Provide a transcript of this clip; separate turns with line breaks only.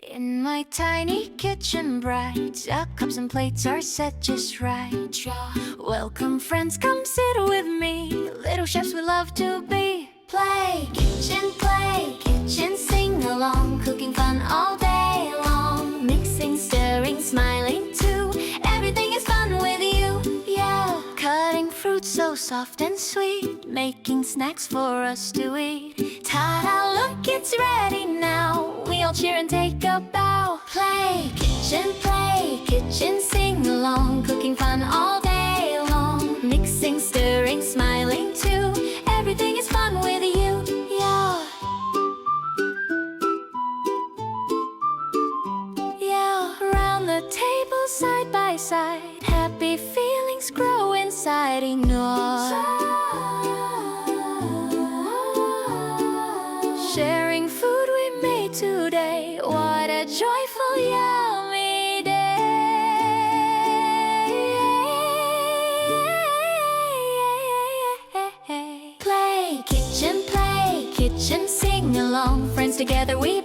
In my tiny kitchen bright, cups and plates are set just right. Welcome friends, come sit with me. Little chefs we love to be. Play, kitchen, sing along. Cooking fun all day long. Mixing, stirring, smiling too. Everything is fun with you, yeah. Cutting fruit so soft and sweet. Making snacks for us to eat. Ta-da, look, it's ready now. We all cheer and take a bow. Play, kitchen, sing along. Cooking fun all day long. Mixing, stirring, smiling too. Everything is fun with you, yeah. Yeah, around the table side by side. Happy feelings grow inside. Sharing food we made today. What a joyful, yummy day. Play, kitchen, sing along. Friends together we